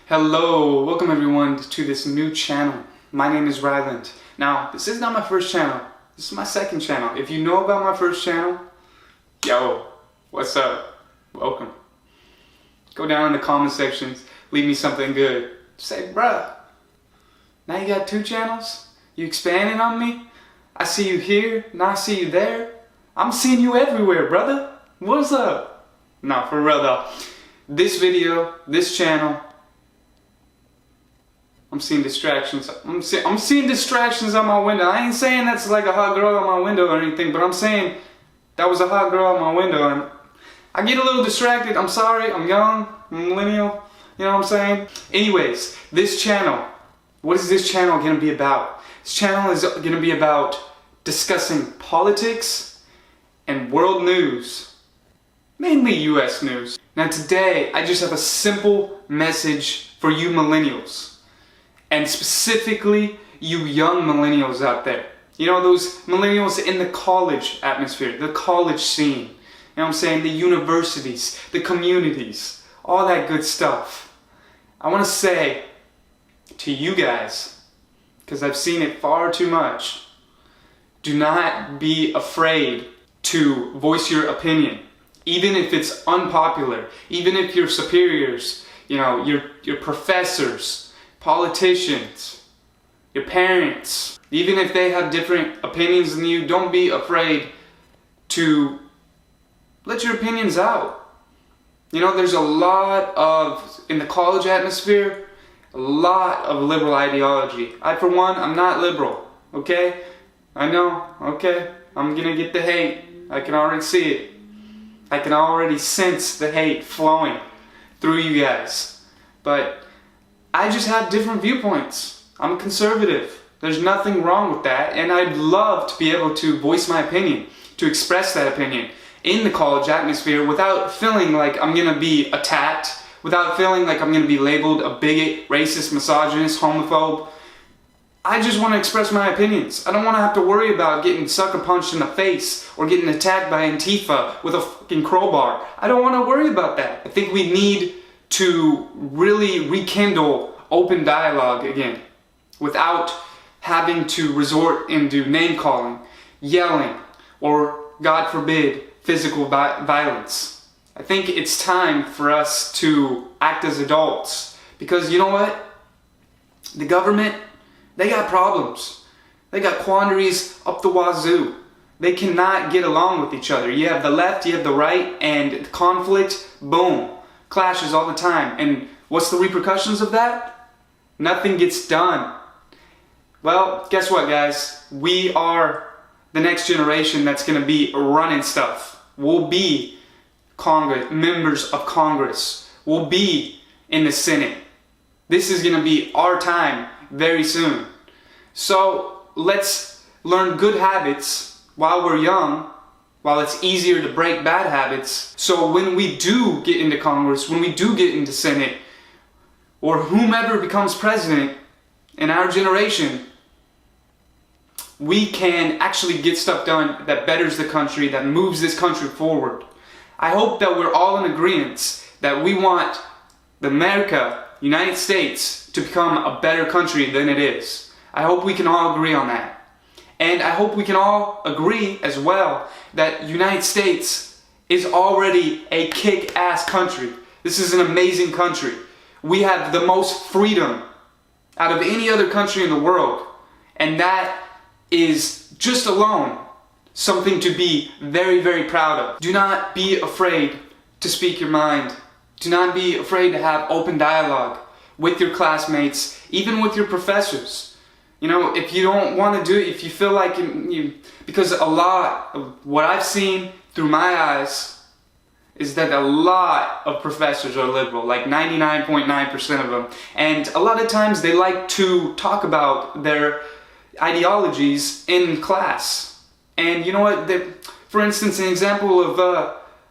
Hello, welcome everyone to this new channel. My name is Ryland. Now, this is not my first channel. This is my second channel. If you know about my first channel, yo, what's up? Welcome. Go down in the comment sections, leave me something good. Say, bruh, now you got two channels? You expanding on me? I see you here, now I see you there. I'm seeing you everywhere, brother. What's up? No, for real though. This video, this channel, I'm seeing distractions. I'm seeing distractions on my window. I ain't saying that's like a hot girl on my window or anything, but I'm saying that was a hot girl on my window and I get a little distracted. I'm sorry, I'm young, I'm millennial, you know what I'm saying? Anyways, this channel, what is this channel gonna be about? This channel is gonna be about discussing politics and world news, mainly US news. Now today, I just have a simple message for you millennials. And specifically, you young millennials out there. You know, those millennials in the college atmosphere, the college scene. You know what I'm saying? The universities, the communities, all that good stuff. I want to say to you guys, because I've seen it far too much, do not be afraid to voice your opinion. Even if it's unpopular, even if your superiors, you know, your professors, politicians, your parents, even if they have different opinions than you, don't be afraid to let your opinions out. You know, there's a lot of, in the college atmosphere, a lot of liberal ideology. I, for one, I'm not liberal, okay? I know, okay? I'm gonna get the hate. I can already see it. I can already sense the hate flowing through you guys. But I just have different viewpoints. I'm conservative. There's nothing wrong with that, and I'd love to be able to voice my opinion, to express that opinion in the college atmosphere without feeling like I'm gonna be attacked, without feeling like I'm gonna be labeled a bigot, racist, misogynist, homophobe. I just want to express my opinions. I don't want to have to worry about getting sucker punched in the face or getting attacked by Antifa with a fucking crowbar. I don't want to worry about that. I think we need to really rekindle open dialogue again without having to resort into name calling, yelling, or God forbid, physical violence. I think it's time for us to act as adults because you know what? The government, they got problems. They got quandaries up the wazoo. They cannot get along with each other. You have the left, you have the right, and conflict, boom. Clashes all the time. And what's the repercussions of that? Nothing gets done. Well, guess what, guys? We are the next generation that's going to be running stuff. We'll be Congress, members of Congress. We'll be in the Senate. This is going to be our time very soon. So let's learn good habits while we're young, while it's easier to break bad habits, so when we do get into Congress, when we do get into Senate, or whomever becomes president in our generation, we can actually get stuff done that betters the country, that moves this country forward. I hope that we're all in agreement that we want America, United States, to become a better country than it is. I hope we can all agree on that. And I hope we can all agree as well that United States is already a kick-ass country. This is an amazing country. We have the most freedom out of any other country in the world. And that is just alone something to be very, very proud of. Do not be afraid to speak your mind. Do not be afraid to have open dialogue with your classmates, even with your professors. You know, if you don't want to do it, if you feel like because a lot of what I've seen through my eyes is that a lot of professors are liberal, like 99.9% of them. And a lot of times they like to talk about their ideologies in class. And you know what, for instance, an example of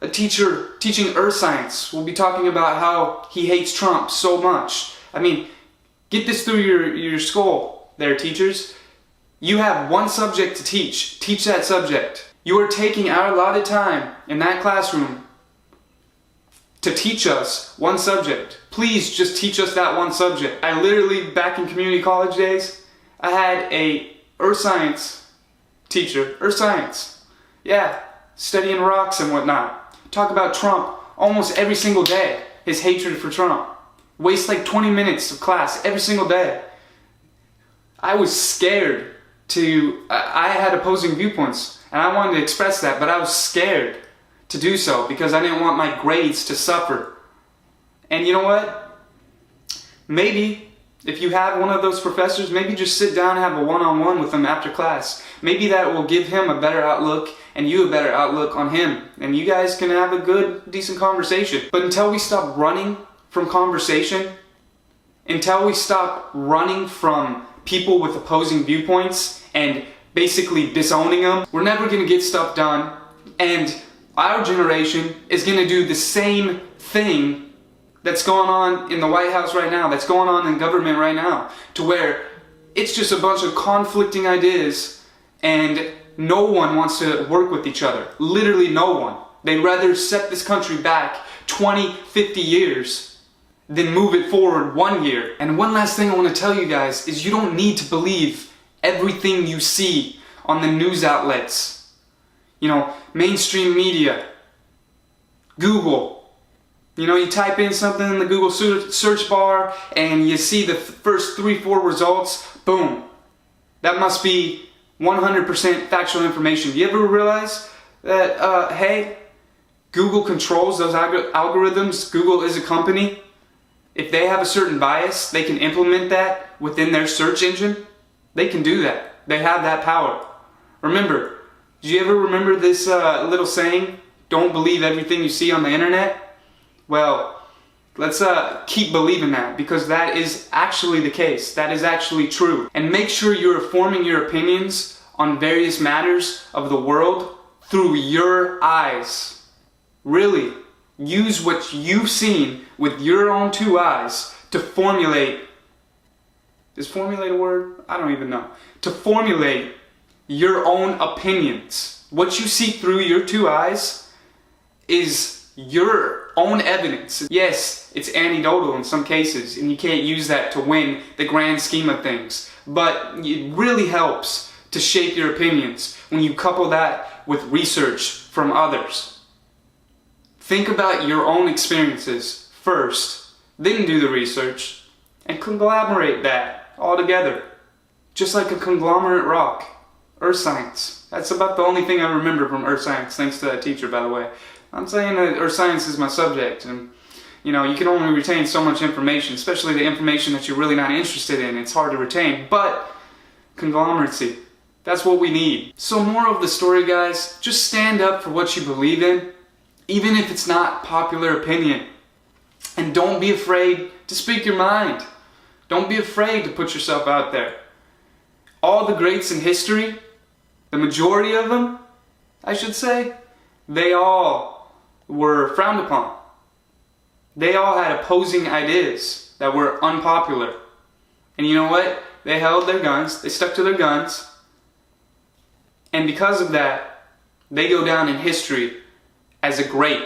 a teacher teaching earth science will be talking about how he hates Trump so much. I mean, get this through your skull. There, teachers, you have one subject to teach. Teach that subject. You are taking our allotted time in that classroom to teach us one subject. Please just teach us that one subject. I literally, back in community college days, I had a earth science teacher, earth science. Yeah, studying rocks and whatnot. Talk about Trump almost every single day, his hatred for Trump. Waste like 20 minutes of class every single day. I was scared I had opposing viewpoints and I wanted to express that, but I was scared to do so because I didn't want my grades to suffer. And you know what? Maybe if you have one of those professors, maybe just sit down and have a one-on-one with them after class. Maybe that will give him a better outlook and you a better outlook on him. And you guys can have a good, decent conversation. But until we stop running from conversation, until we stop running from people with opposing viewpoints and basically disowning them, we're never going to get stuff done. And our generation is going to do the same thing that's going on in the White House right now, that's going on in government right now, to where it's just a bunch of conflicting ideas and no one wants to work with each other. Literally no one. They'd rather set this country back 20, 50 years than move it forward 1 year. And one last thing I want to tell you guys is you don't need to believe everything you see on the news outlets. You know, mainstream media, Google. You know, you type in something in the Google search bar and you see the first 3-4 results, boom. That must be 100% factual information. Do you ever realize that, hey, Google controls those algorithms? Google is a company. If they have a certain bias, they can implement that within their search engine. They can do that. They have that power. Remember, do you ever remember this little saying, don't believe everything you see on the internet? Well, let's keep believing that, because that is actually the case. That is actually true. And make sure you're forming your opinions on various matters of the world through your eyes. Really, use what you've seen with your own 2 eyes to formulate, is formulate a word? I don't even know. To formulate your own opinions. What you see through your 2 eyes is your own evidence. Yes, it's anecdotal in some cases, and you can't use that to win the grand scheme of things. But it really helps to shape your opinions when you couple that with research from others. Think about your own experiences first, then do the research, and conglomerate that all together. Just like a conglomerate rock. Earth science. That's about the only thing I remember from earth science, thanks to that teacher, by the way. I'm saying that earth science is my subject, and you know, you can only retain so much information, especially the information that you're really not interested in. It's hard to retain, but conglomeracy, that's what we need. So moral of the story, guys, just stand up for what you believe in, even if it's not popular opinion. And don't be afraid to speak your mind. Don't be afraid to put yourself out there. All the greats in history, the majority of them, I should say, they all were frowned upon. They all had opposing ideas that were unpopular. And you know what? They held their guns, they stuck to their guns, and because of that, they go down in history as a great.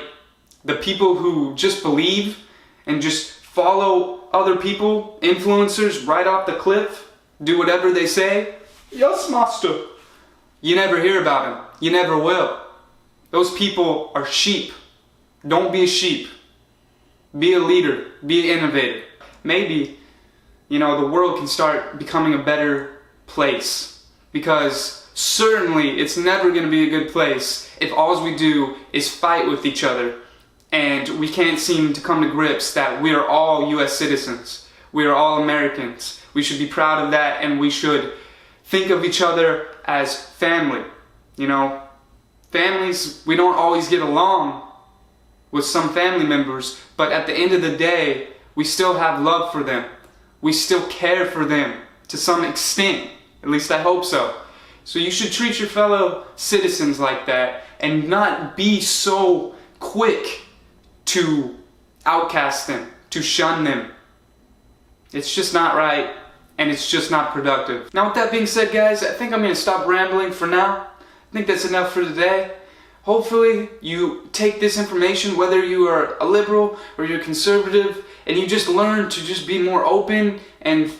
The people who just believe and just follow other people, influencers, right off the cliff, do whatever they say, yes, master. You never hear about them. You never will. Those people are sheep. Don't be a sheep. Be a leader. Be an innovator. Maybe, you know, the world can start becoming a better place. Because certainly it's never going to be a good place if all we do is fight with each other and we can't seem to come to grips that we are all U.S. citizens. We are all Americans. We should be proud of that, and we should think of each other as family. You know, families, we don't always get along with some family members, but at the end of the day, we still have love for them. We still care for them to some extent. At least I hope so. So you should treat your fellow citizens like that and not be so quick to outcast them, to shun them. It's just not right, and it's just not productive. Now with that being said, guys, I think I'm going to stop rambling for now. I think that's enough for today. hopefully you take this information, whether you are a liberal or you're conservative, and you just learn to just be more open and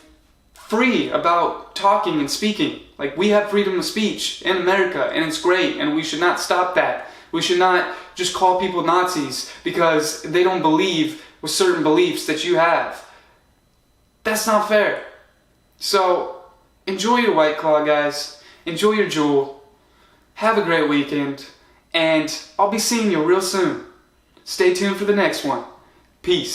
free about talking and speaking. Like, we have freedom of speech in America, and it's great, and we should not stop that. We should not just call people Nazis because they don't believe with certain beliefs that you have. That's not fair. So, enjoy your White Claw, guys. Enjoy your Juul. Have a great weekend. And I'll be seeing you real soon. Stay tuned for the next one. Peace.